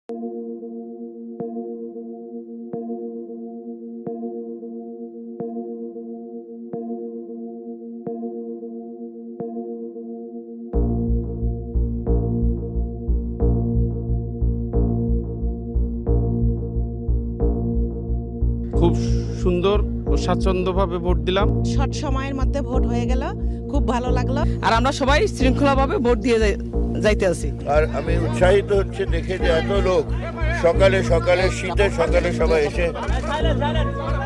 খুব সুন্দর ও স্বাচ্ছন্দ্যভাবে ভোট দিলাম। শর্ট সময়ের মধ্যে ভোট হয়ে গেল, খুব ভালো লাগলো। আর আমরা সবাই শৃঙ্খলাভাবে ভোট দিয়ে যাইতে আছি। আর আমি উৎসাহিত হচ্ছে দেখে যে এত লোক সকালে সকালে শীতের সকালে সবাই এসে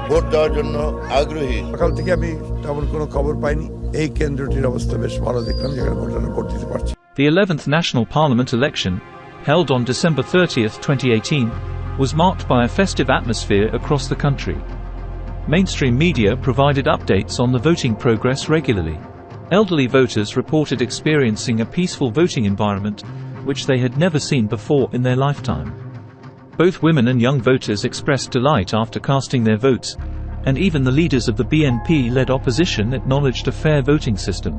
ভোট দেওয়ার জন্য আগ্রহী। সকাল থেকে আমি তেমন কোনো খবর পাইনি। এই কেন্দ্রটির অবস্থা বেশ ভালো দেখলাম, যেখানে ভোটাররা ভোট দিতে পারছে। The 11th National Parliament election, held on December 30th, 2018, was marked by a festive atmosphere across the country. Mainstream media provided updates on the voting progress regularly. Elderly voters reported experiencing a peaceful voting environment, which they had never seen before in their lifetime. Both women and young voters expressed delight after casting their votes, and even the leaders of the BNP-led opposition acknowledged a fair voting system.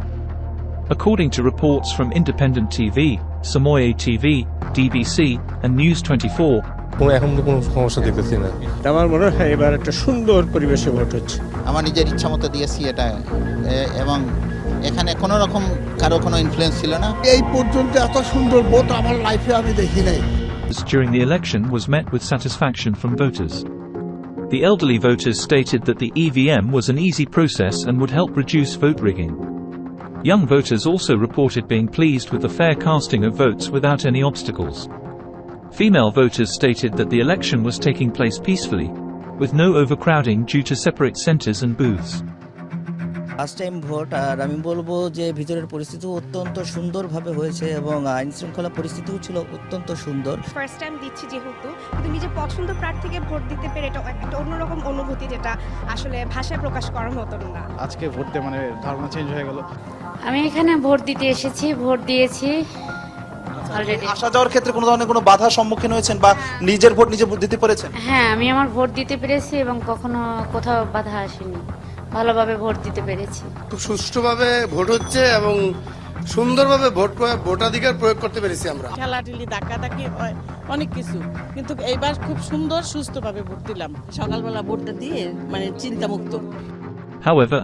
According to reports from Independent TV, Samoye TV, DBC, and News 24, এখন তো কোনো সমস্যা দেখতেছি না। আমার মনে হয় এবার একটা সুন্দর পরিবেশে ভোট হচ্ছে। আমার নিজের ইচ্ছা মতো দিয়েছি এটা, এবং এখানে কোনো রকম কারো কোনো ইনফ্লুয়েন্স ছিল না। এই পর্যন্ত এত সুন্দর ভোট আমার লাইফে আমি দেখি নাই। During the election was met with satisfaction from voters. The elderly voters stated that the EVM was an easy process and would help reduce vote rigging. Young voters also reported being pleased with the fair casting of votes without any obstacles. Female voters stated that the election was taking place peacefully, with no overcrowding due to separate centers and booths. First time vote, আর আমি বলবো যে ভিতরের পরিস্থিতি অত্যন্ত সুন্দরভাবে হয়েছে এবং আইন শৃঙ্খলা পরিস্থিতিও ছিল অত্যন্ত সুন্দর। ফার্স্ট টাইম দিচ্ছি যেহেতু, কিন্তু নিজের পছন্দ প্রার্থীকে ভোট দিতে পেরে এটা একটা অন্যরকম অনুভূতি, যেটা আসলে ভাষায় প্রকাশ করার মতন না। আজকে ভোট দিয়ে মানে ধারণা চেঞ্জ হয়ে গেল। আমি এখানে ভোট দিতে এসেছি, ভোট দিয়েছি অলরেডি। আসা যাওয়ার ক্ষেত্রে কোনো ধরনের কোনো বাধার সম্মুখীন হয়েছেন বা নিজের ভোট নিজে দিতে পেরেছেন? হ্যাঁ, আমি আমার ভোট দিতে পেরেছি এবং কখনো কোথাও বাধা আসেনি, ভালোভাবে ভোট দিতে পেরেছি। খুব সুষ্ঠুভাবে ভোট হচ্ছে এবং সুন্দরভাবে ভোটাধিকার প্রয়োগ করতে পেরেছি আমরা। ঠেলাঠেলি ধাক্কাধাক্কি হয় অনেক কিছু, কিন্তু এইবার খুব সুন্দর সুস্থভাবে ভোট দিলাম। সকালবেলা ভোটটা দিয়ে মানে চিন্তামুক্ত। However,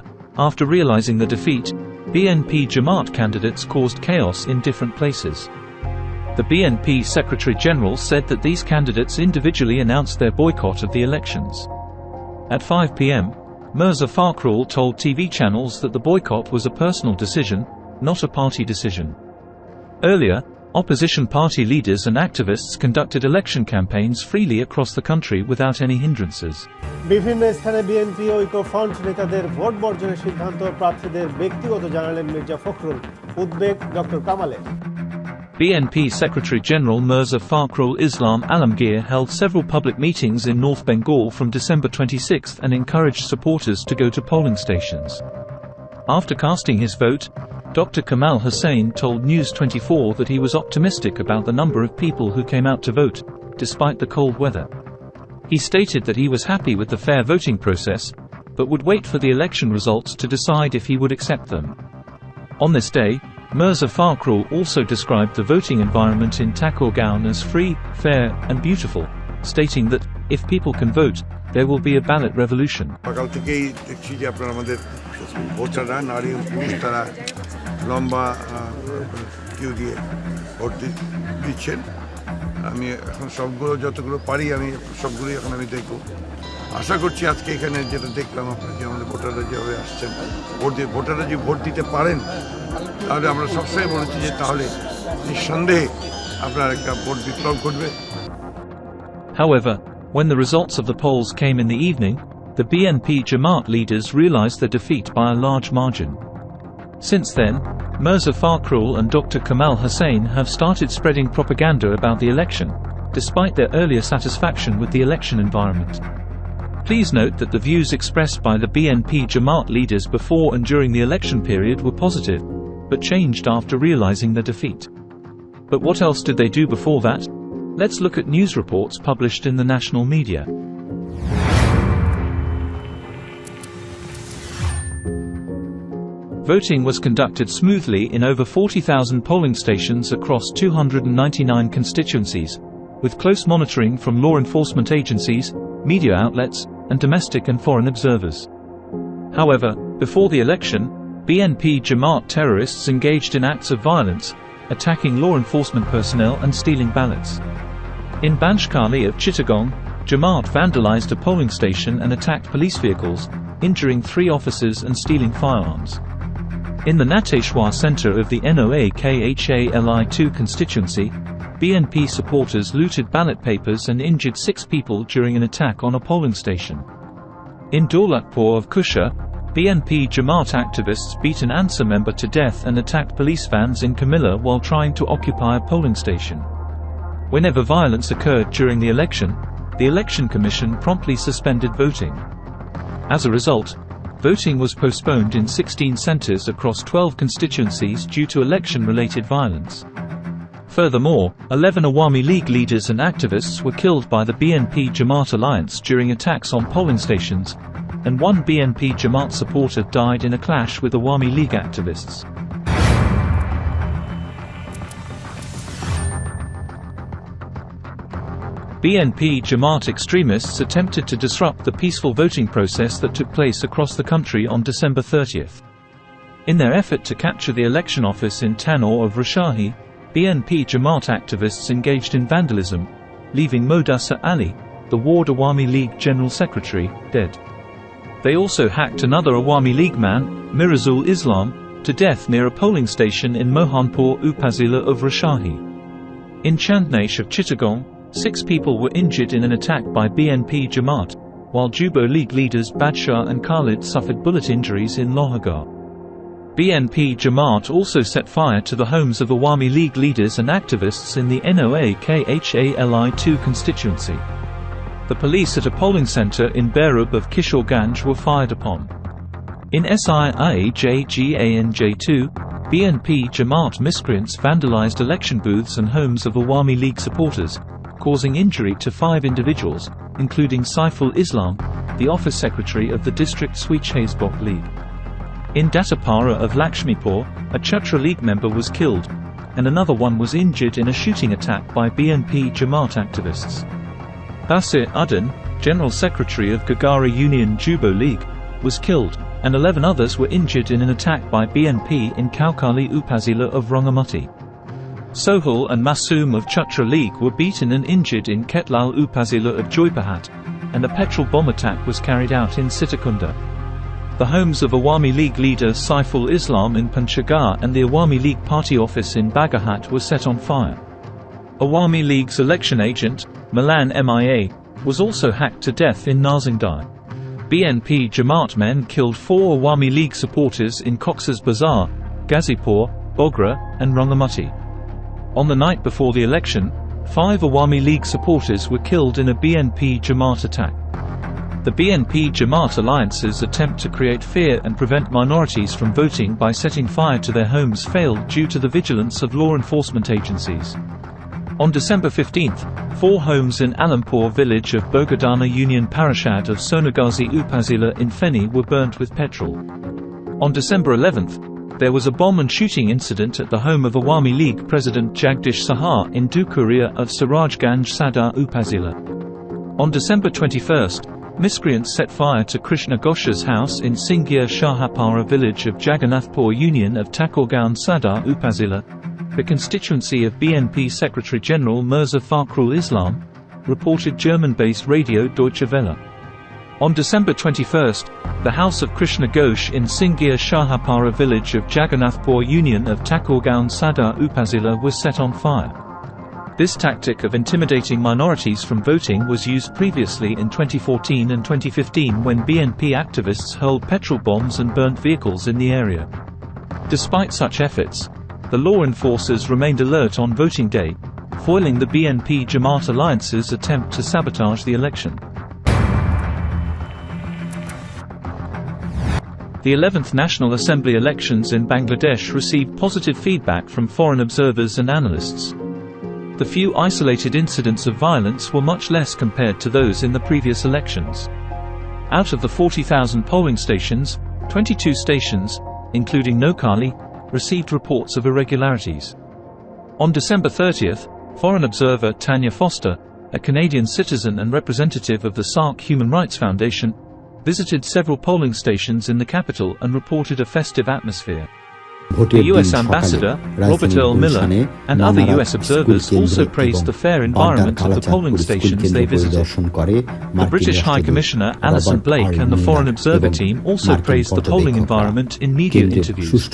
after realizing the defeat, BNP Jamaat candidates caused chaos in different places. The BNP Secretary-General said that these candidates individually announced their boycott of the elections. At 5 p.m., Mirza Fakhrul told TV channels that the boycott was a personal decision, not a party decision. Earlier, opposition party leaders and activists conducted election campaigns freely across the country without any hindrances. বিভিন্ন স্থানে BNP ঐক্য front নেতাদের vote বর্জনের সিদ্ধান্ত প্রার্থীদের ব্যক্তিগত জানালেন মির্জা ফখরুল। উদ্বেগ ডক্টর কামালের। BNP Secretary-General Mirza Fakhrul Islam Alamgir held several public meetings in North Bengal from December 26th and encouraged supporters to go to polling stations. After casting his vote, Dr. Kamal Hussain told News 24 that he was optimistic about the number of people who came out to vote, despite the cold weather. He stated that he was happy with the fair voting process, but would wait for the election results to decide if he would accept them. On this day, Mirza Fakhrul also described the voting environment in Takurgaon as free, fair, and beautiful, stating that, if people can vote, there will be a ballot revolution. সকাল থেকেই দেখছি যে আপনারা আমাদের ভোটাররা, নারী পুরুষ, তারা লম্বা কিউ দিয়ে ভোট দিচ্ছেন। আমি এখন সবগুলো যতগুলো পারি আমি সবগুলোই এখন আমি দেখব। আশা করছি আজকে এখানে যেটা দেখলাম আপনার যে আমাদের ভোটাররা যেভাবে আসছেন ভোটাররা যদি ভোট দিতে পারেন, তাহলে আমরা সবসময় বলেছি যে তাহলে নিঃসন্দেহে আপনার একটা ভোট বিপ্লব ঘটবে। However, when the results of the polls came in the evening, the BNP Jamaat leaders realized their defeat by a large margin. Since then, Mirza Fakhrul and Dr. Kamal Hussain have started spreading propaganda about the election, despite their earlier satisfaction with the election environment. Please note that the views expressed by the BNP Jamaat leaders before and during the election period were positive, but changed after realizing their defeat. But what else did they do before that? Let's look at news reports published in the national media. Voting was conducted smoothly in over 40,000 polling stations across 299 constituencies, with close monitoring from law enforcement agencies, media outlets, and domestic and foreign observers. However, before the election, BNP Jamaat terrorists engaged in acts of violence, attacking law enforcement personnel and stealing ballots. In Banchkali of Chittagong, Jamaat vandalized a polling station and attacked police vehicles, injuring 3 officers and stealing firearms. In the Nateshwar center of the NOAKHALI-2 constituency, BNP supporters looted ballot papers and injured 6 people during an attack on a polling station. In Daulatpur of Kusha, BNP Jamaat activists beat an ANSA member to death and attacked police vans in Kamilla while trying to occupy a polling station. Whenever violence occurred during the Election Commission promptly suspended voting. As a result, voting was postponed in 16 centers across 12 constituencies due to election-related violence. Furthermore, 11 Awami League leaders and activists were killed by the BNP Jamaat alliance during attacks on polling stations, and 1 BNP Jamaat supporter died in a clash with Awami League activists. BNP Jamaat extremists attempted to disrupt the peaceful voting process that took place across the country on December 30th. In their effort to capture the election office in Tanor of Rajshahi, BNP Jamaat activists engaged in vandalism, leaving Modassar Ali, the Ward Awami League General Secretary, dead. They also hacked another Awami League man, Mirazul Islam, to death near a polling station in Mohanpur Upazila of Rajshahi. In Chandnesh of Chittagong, 6 people were injured in an attack by BNP Jamaat, while Jubo League leaders Badshah and Khalid suffered bullet injuries in Lohagar. BNP Jamaat also set fire to the homes of Awami League leaders and activists in the NOAKHALI-2 constituency. The police at a polling center in Berub of Kishoreganj were fired upon. In SIIAJGANJ2, BNP Jamaat miscreants vandalized election booths and homes of Awami League supporters, causing injury to 5 individuals, including Saiful Islam, the office secretary of the district Switch Hazebok League. In Datapara of Lakshmipur, a Chhatra League member was killed, and another one was injured in a shooting attack by BNP Jamaat activists. Basir Uddin, general secretary of Gagara Union Jubo League, was killed, and 11 others were injured in an attack by BNP in Kaukali Upazila of Rangamati. Sohul and Masoom of Chhatra League were beaten and injured in Ketlal Upazila of Joypahat, and a petrol bomb attack was carried out in Sitakunda. The homes of Awami League leader Saiful Islam in Panchagar and the Awami League party office in Bagahat were set on fire. Awami League's election agent, Milan MIA, was also hacked to death in Narzingdai. BNP Jamaat men killed 4 Awami League supporters in Cox's Bazar, Ghazipur, Bogra, and Rangamati. On the night before the election, 5 Awami League supporters were killed in a BNP Jamaat attack. The BNP Jamaat alliance's attempt to create fear and prevent minorities from voting by setting fire to their homes failed due to the vigilance of law enforcement agencies. On December 15th, 4 homes in Alampur village of Bogadana Union Parashad of Sonagazi Upazila in Feni were burnt with petrol. On December 11th, there was a bomb and shooting incident at the home of Awami League President Jagdish Sahar in Dukuria of Sirajganj Sadar Upazila. On December 21st, miscreants set fire to Krishna Ghosh's house in Singhia Shahapara village of Jagannathpur Union of Takorgaon Sadar Upazila, the constituency of BNP Secretary-General Mirza Fakhrul Islam, reported German-based radio Deutsche Welle. On December 21st, the house of Krishna Ghosh in Singhia Shahapara village of Jagannathpur Union of Takorgaon Sadar Upazila was set on fire. This tactic of intimidating minorities from voting was used previously in 2014 and 2015 when BNP activists hurled petrol bombs and burnt vehicles in the area. Despite such efforts, the law enforcers remained alert on voting day, foiling the BNP Jamaat alliance's attempt to sabotage the election. The 11th National Assembly elections in Bangladesh received positive feedback from foreign observers and analysts. The few isolated incidents of violence were much less compared to those in the previous elections. Out of the 40,000 polling stations, 22 stations, including Noakhali, received reports of irregularities. On December 30th, Foreign observer Tanya Foster, a Canadian citizen and representative of the SARC Human Rights Foundation, visited several polling stations in the capital and reported a festive atmosphere. The U.S. Ambassador, Robert Earl Miller, and other U.S. observers also praised the fair environment of the polling stations they visited. The British High Commissioner Alison Blake and the Foreign Observer team also praised the polling environment in media interviews.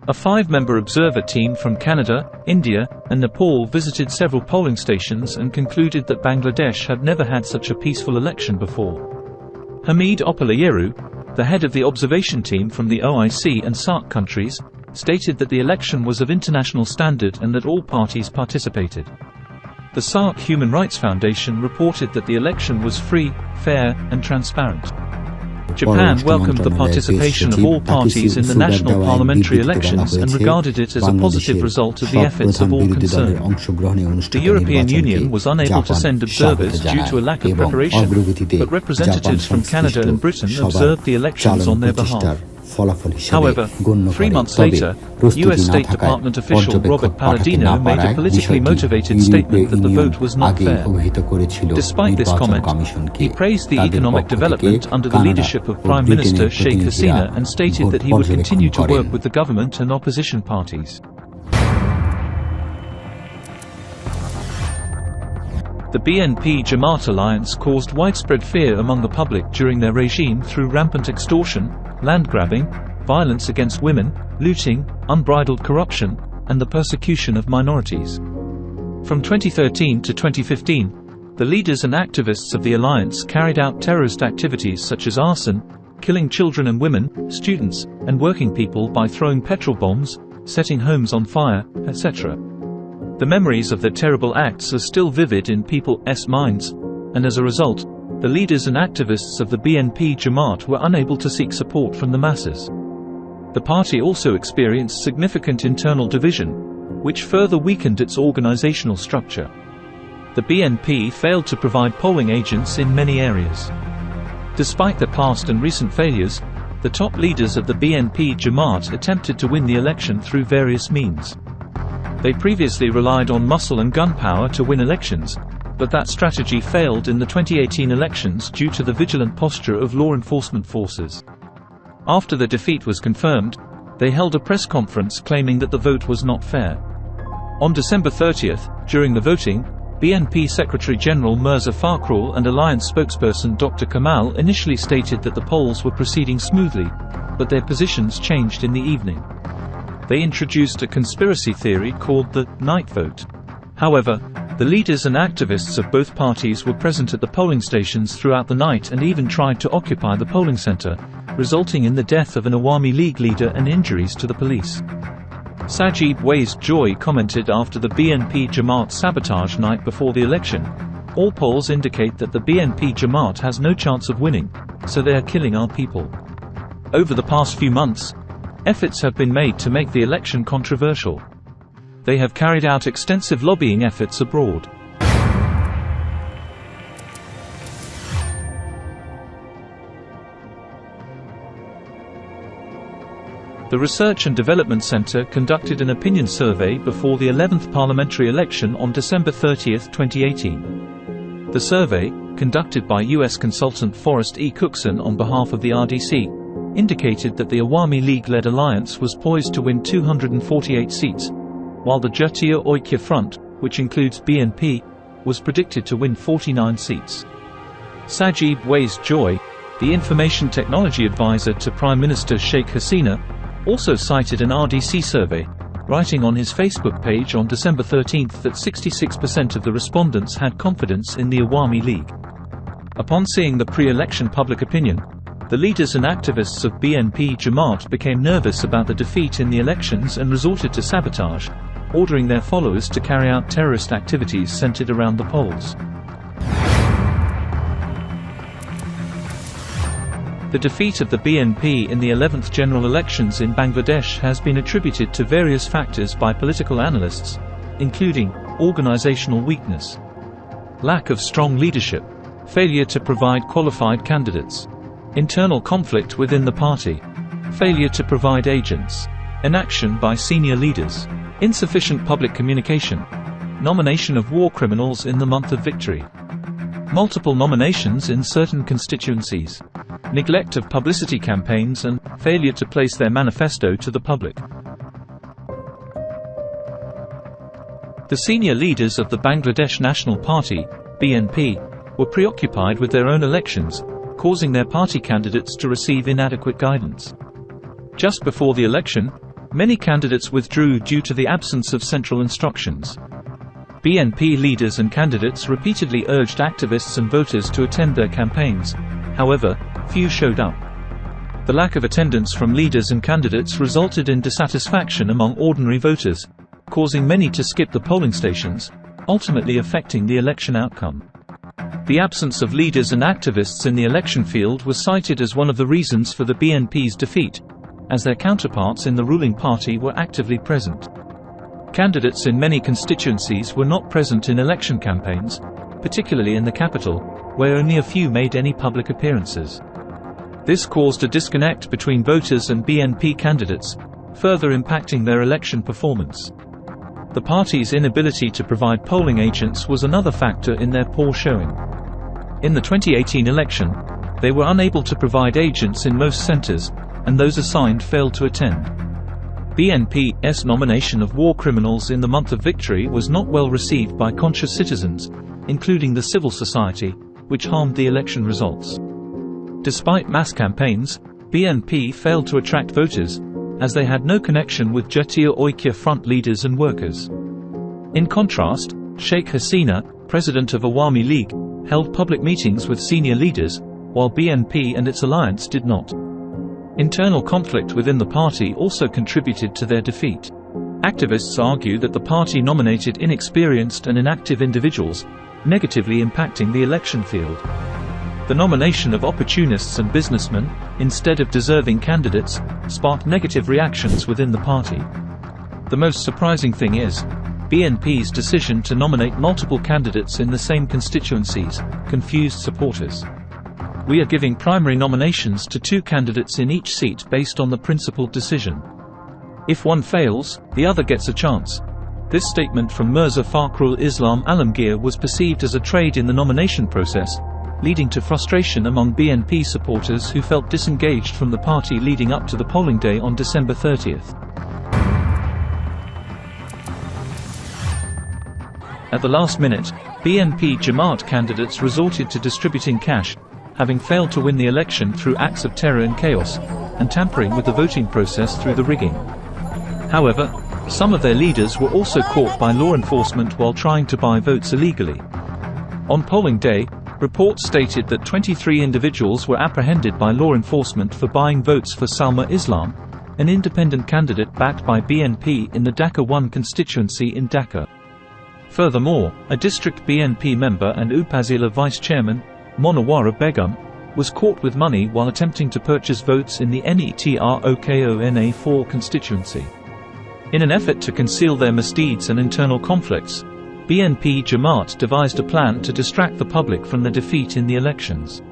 A 5-member observer team from Canada, India, and Nepal visited several polling stations and concluded that Bangladesh had never had such a peaceful election before. Hamid Opalayeru, the head of the observation team from the OIC and SARC countries, stated that the election was of international standard and that all parties participated. The SARC Human Rights Foundation reported that the election was free, fair, and transparent. Japan welcomed the participation of all parties in the national parliamentary elections and regarded it as a positive result of the efforts of all concerned. The European Union was unable to send observers due to a lack of preparation, but representatives from Canada and Britain observed the elections on their behalf. However, 3 months later, U.S. State Department official Robert Palladino made a politically motivated statement that the vote was not fair. Despite this comment, he praised the economic development under the leadership of Prime Minister Sheikh Hasina and stated that he would continue to work with the government and opposition parties. The BNP Jamaat alliance caused widespread fear among the public during their regime through rampant extortion, land grabbing, violence against women, looting, unbridled corruption, and the persecution of minorities. From 2013 to 2015, the leaders and activists of the alliance carried out terrorist activities such as arson, killing children and women, students, and working people by throwing petrol bombs, setting homes on fire, etc. The memories of their terrible acts are still vivid in people's minds, and as a result, the leaders and activists of the BNP Jamaat were unable to seek support from the masses. The party also experienced significant internal division, which further weakened its organizational structure. The BNP failed to provide polling agents in many areas. Despite their past and recent failures, the top leaders of the BNP Jamaat attempted to win the election through various means. They previously relied on muscle and gunpower to win elections, but that strategy failed in the 2018 elections due to the vigilant posture of law enforcement forces. After the defeat was confirmed, they held a press conference claiming that the vote was not fair. On December 30th, during the voting, BNP Secretary-General Mirza Fakhrul and Alliance spokesperson Dr. Kamal initially stated that the polls were proceeding smoothly, but their positions changed in the evening. They introduced a conspiracy theory called the night vote. However, the leaders and activists of both parties were present at the polling stations throughout the night and even tried to occupy the polling center, resulting in the death of an Awami League leader and injuries to the police. Sajib Waisd Joy commented after the BNP Jamaat sabotage night before the election, "All polls indicate that the BNP Jamaat has no chance of winning, so they are killing our people." Over the past few months, efforts have been made to make the election controversial. They have carried out extensive lobbying efforts abroad. The Research and Development Center conducted an opinion survey before the 11th parliamentary election on December 30, 2018. The survey, conducted by U.S. consultant Forrest E. Cookson on behalf of the RDC, indicated that the Awami League-led alliance was poised to win 248 seats, while the BNP and Oikya Front, which includes BNP, was predicted to win 49 seats. Sajib Waisd Joy, the information technology advisor to Prime Minister Sheikh Hasina, also cited an RDC survey, writing on his Facebook page on December 13 that 66% of the respondents had confidence in the Awami League. Upon seeing the pre-election public opinion, the leaders and activists of BNP Jamaat became nervous about the defeat in the elections and resorted to sabotage, ordering their followers to carry out terrorist activities centered around the polls. The defeat of the BNP in the 11th general elections in Bangladesh has been attributed to various factors by political analysts, including organizational weakness, lack of strong leadership, failure to provide qualified candidates, internal conflict within the party, failure to provide agents, inaction by senior leaders, insufficient public communication, nomination of war criminals in the month of victory. Multiple nominations in certain constituencies. Neglect of publicity campaigns and failure to place their manifesto to the public. The senior leaders of the Bangladesh National Party, BNP, were preoccupied with their own elections, causing their party candidates to receive inadequate guidance. Just before the election, many candidates withdrew due to the absence of central instructions. BNP leaders and candidates repeatedly urged activists and voters to attend their campaigns. However, few showed up. The lack of attendance from leaders and candidates resulted in dissatisfaction among ordinary voters, causing many to skip the polling stations, ultimately affecting the election outcome. The absence of leaders and activists in the election field was cited as one of the reasons for the BNP's defeat, as their counterparts in the ruling party were actively present. Candidates in many constituencies were not present in election campaigns, particularly in the capital, where only a few made any public appearances. This caused a disconnect between voters and BNP candidates, further impacting their election performance. The party's inability to provide polling agents was another factor in their poor showing. In the 2018 election, they were unable to provide agents in most centers, and those assigned failed to attend. BNP's nomination of war criminals in the month of victory was not well received by conscious citizens, including the civil society, which harmed the election results. Despite mass campaigns, BNP failed to attract voters, as they had no connection with BNP and Oikya Front leaders and workers. In contrast, Sheikh Hasina, president of Awami League, held public meetings with senior leaders, while BNP and its alliance did not. Internal conflict within the party also contributed to their defeat. Activists argue that the party nominated inexperienced and inactive individuals, negatively impacting the election field. The nomination of opportunists and businessmen, instead of deserving candidates, sparked negative reactions within the party. The most surprising thing is, BNP's decision to nominate multiple candidates in the same constituencies confused supporters. We are giving primary nominations to 2 candidates in each seat based on the principled decision. If one fails, the other gets a chance. This statement from Mirza Fakhrul Islam Alamgir was perceived as a trade in the nomination process, leading to frustration among BNP supporters who felt disengaged from the party leading up to the polling day on December 30th. At the last minute, BNP Jamaat candidates resorted to distributing cash, having failed to win the election through acts of terror and chaos, and tampering with the voting process through the rigging. However, some of their leaders were also caught by law enforcement while trying to buy votes illegally. On polling day, reports stated that 23 individuals were apprehended by law enforcement for buying votes for Salma Islam, an independent candidate backed by BNP in the Dhaka 1 constituency in Dhaka. Furthermore, a district BNP member and Upazila vice chairman, Monawara Begum, was caught with money while attempting to purchase votes in the Netrokona 4 constituency. In an effort to conceal their misdeeds and internal conflicts, BNP Jamaat devised a plan to distract the public from the defeat in the elections.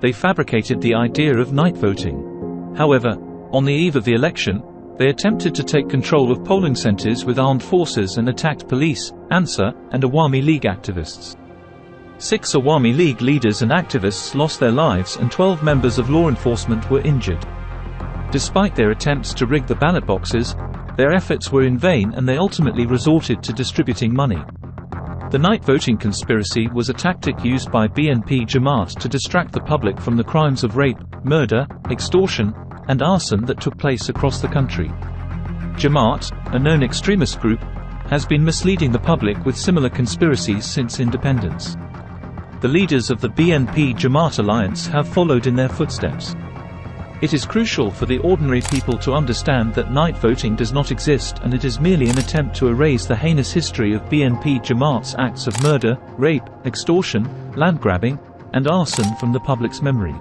They fabricated the idea of night voting. However, on the eve of the election, they attempted to take control of polling centers with armed forces and attacked police, Ansar, and Awami League activists. 6 Awami League leaders and activists lost their lives and 12 members of law enforcement were injured. Despite their attempts to rig the ballot boxes, their efforts were in vain and they ultimately resorted to distributing money. The night voting conspiracy was a tactic used by BNP Jamaat to distract the public from the crimes of rape, murder, extortion, and arson that took place across the country. Jamaat, a known extremist group, has been misleading the public with similar conspiracies since independence. The leaders of the BNP Jamaat alliance have followed in their footsteps. It is crucial for the ordinary people to understand that night voting does not exist and it is merely an attempt to erase the heinous history of BNP Jamaat's acts of murder, rape, extortion, land grabbing, and arson from the public's memory.